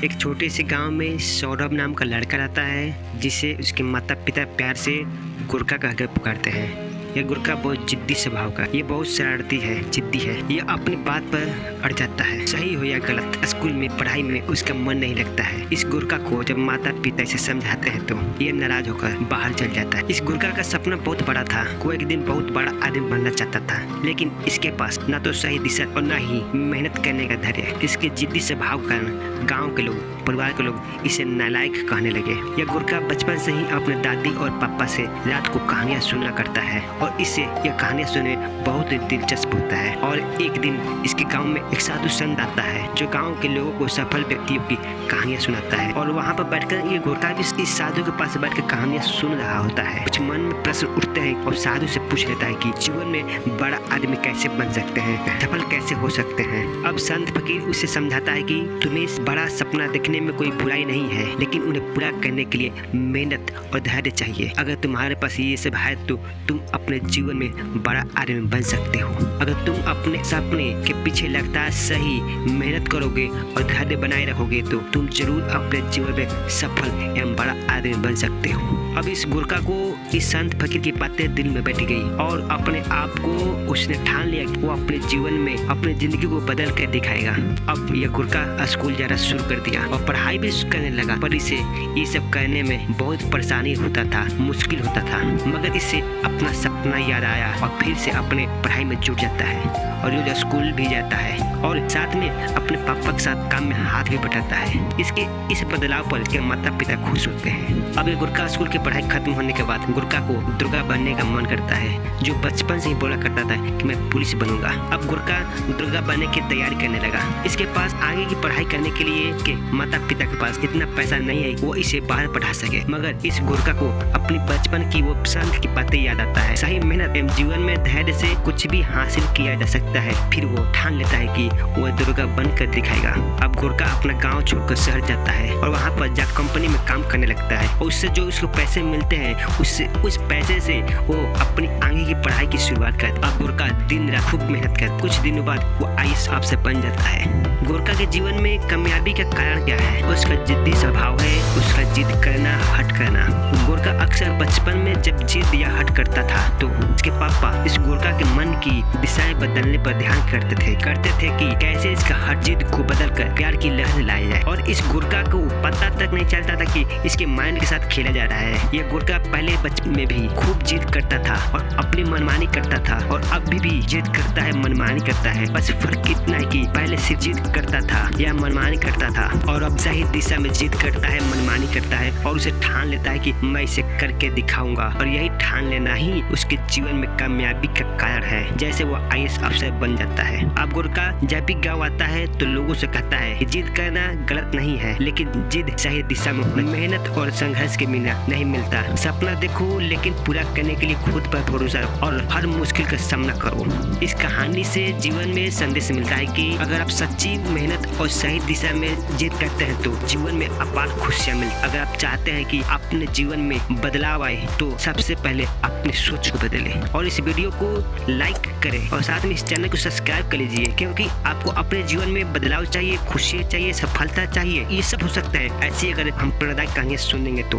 एक छोटे से गांव में सौरभ नाम का लड़का रहता है, जिसे उसके माता पिता प्यार से गुरका कहकर पुकारते हैं। यह गुरका बहुत जिद्दी स्वभाव का, ये बहुत शरारती है, जिद्दी है। ये अपनी बात पर अड़ जाता है, सही हो या गलत। स्कूल में पढ़ाई में उसका मन नहीं लगता है। इस गुरका को जब माता पिता इसे समझाते हैं तो ये नाराज होकर बाहर चल जाता है। इस गुरका का सपना बहुत बड़ा था, वो एक दिन बहुत बड़ा आदमी बनना चाहता था, लेकिन इसके पास न तो सही दिशा और न ही मेहनत करने का धैर्य। इसके जिद्दी स्वभाव के कारण गाँव के लोग, परिवार के लोग इसे नालायक कहने लगे। यह गुरका बचपन से ही अपने दादी और पापा से रात को कहानियां सुना करता है और इससे यह कहानियां सुनने बहुत दिलचस्प होता है। और एक दिन इसके गांव में एक साधु संत आता है, जो गांव के लोगों को सफल व्यक्तियों की कहानियां सुनाता है। और वहां पर बैठकर ये गुरका भी इस साधु के पास बैठकर कहानियां सुन रहा होता है। कुछ मन में प्रश्न उठते हैं और साधु से पूछ लेता है कि जीवन में बड़ा आदमी कैसे बन सकते हैं, सफल कैसे हो सकते हैं। अब संत फकीर उसे समझाता है कि तुम्हें बड़ा सपना देखने में कोई बुराई नहीं है, लेकिन उन्हें पूरा करने के लिए मेहनत और धैर्य चाहिए। अगर तुम्हारे पास ये सब है तो तुम अपने जीवन में बड़ा आदमी बन सकते हो। अगर तुम अपने सपने के पीछे लगातार सही मेहनत करोगे और धैर्य बनाए रखोगे तो तुम जरूर अपने जीवन में सफल एवं बड़ा आदमी बन सकते हो। अब इस गुरका को इस संत फकीर की बातें दिल में बैठ गई और अपने आप को उसने ठान लिया कि वो अपने जीवन में अपनी जिंदगी को बदल कर दिखाएगा। अब यह गुरका स्कूल जाना शुरू कर दिया और पढ़ाई भी करने लगा, पर इसे ये सब करने में बहुत परेशानी होता था, मुश्किल होता था। मगर इससे अपना सपना याद आया और फिर से अपने पढ़ाई में जुट जाता है और रोज स्कूल भी जाता है और साथ में अपने पापा के साथ काम में हाथ भी बटाता है। इसके इस बदलाव पर इसके माता पिता खुश होते हैं। अब ये गुरका स्कूल की पढ़ाई खत्म होने के बाद गुरका को दुर्गा बनने का मन करता है, जो बचपन से ही बोला करता था कि मैं पुलिस बनूंगा। अब गुरका दुर्गा बनने की तैयारी करने लगा। इसके पास आगे की पढ़ाई करने के लिए के माता पिता के पास इतना पैसा नहीं है वो इसे बाहर पढ़ा सके। मगर इस गुरका को अपनी बचपन की वो संत की बातें याद आता है। सही मेहनत एवं जीवन में धैर्य से कुछ भी हासिल किया जा सकता है। फिर वो ठान लेता है कि वो दुर्गा बनकर दिखाएगा। अब गुरका अपना गांव छोड़कर शहर जाता है और वहाँ पर जा कंपनी में काम करने लगता है और उससे जो उसको पैसे मिलते हैं उस पैसे से वो अपनी आगे की पढ़ाई की शुरुआत करता है। अब गुरका दिन रात खूब मेहनत कर कुछ दिनों बाद वो आईएएस अफसर बन जाता है। गुरका के जीवन में कामयाबी का कारण क्या है? उसका जिद्दी स्वभाव है, उसका जिद करना, हट करना। गुरका अक्सर बचपन में जब जिद या हट करता था तो उसके पापा इस गुरका के मन की दिशाएं बदलने पर ध्यान करते थे कि कैसे इसका हर जिद को बदलकर प्यार की लहर लाई जाए। और इस गुरका को पता तक नहीं चलता था कि इसके माइंड के साथ खेला जा रहा है। यह गुरका पहले बचपन में भी खूब जिद करता था और अपनी मनमानी करता था और अभी भी जिद करता है, मनमानी करता है। बस फर्क इतना है कि पहले सिर्फ जिद करता था या मनमानी करता था और अब सही दिशा में जिद करता है, मनमानी करता है और उसे ठान लेता है कि मैं इसे करके दिखाऊंगा। और यही ठान लेना ही उसके जीवन में कामयाबी का कारण है। जैसे वो आईएएस अफसर बन जाता है। अब गुरका जब भी गाँव आता है तो लोगों से कहता है कि जिद करना गलत नहीं है, लेकिन जिद सही दिशा में होना, मेहनत और संघर्ष के बिना नहीं मिलता। सपना देखो लेकिन पूरा करने के लिए खुद पर भरोसा और हर मुश्किल का सामना करो। इस कहानी से जीवन में संदेश मिलता है कि अगर आप सच्ची मेहनत और सही दिशा में जिद करते हैं तो जीवन में अपार खुशियाँ मिलती। अगर आप चाहते हैं कि अपने जीवन में बदलाव आए तो सबसे पहले अपनी सोच को बदलें और इस वीडियो को लाइक करें और साथ में इस चैनल को सब्सक्राइब कर लीजिए, क्योंकि आपको अपने जीवन में बदलाव चाहिए, खुशियाँ चाहिए, सफलता चाहिए। ये सब हो सकता है ऐसी अगर हम प्रेरणादायक कहानियाँ सुनेंगे तो।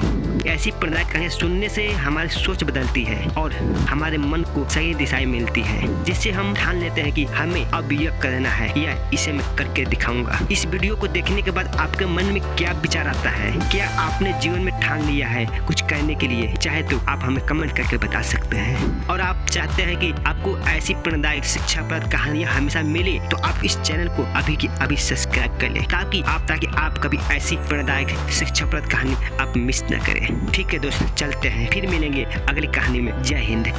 ऐसी प्रेरणादायक कहानियाँ सुनने से हमारी सोच बदलती है और हमारे मन को सही दिशाएं मिलती है, जिससे हम ठान लेते हैं कि हमें अब यह करना है या इसे मैं करके दिखाऊंगा। इस वीडियो को देखने के बाद आपके मन में क्या विचार आता है? क्या आपने जीवन में ठान लिया है कुछ करने के लिए? चाहे तो आप हमें कमेंट करके बता सकते हैं। और आप चाहते हैं कि आपको ऐसी प्रेरणादायक शिक्षाप्रद कहानियाँ हमेशा मिले तो आप इस चैनल को अभी की अभी सब्सक्राइब कर लें, ताकि आप कभी ऐसी प्रेरणादायक शिक्षाप्रद कहानी आप मिस न करें। ठीक है दोस्तों, चलते हैं, फिर मिलेंगे अगली कहानी में। जय हिंद।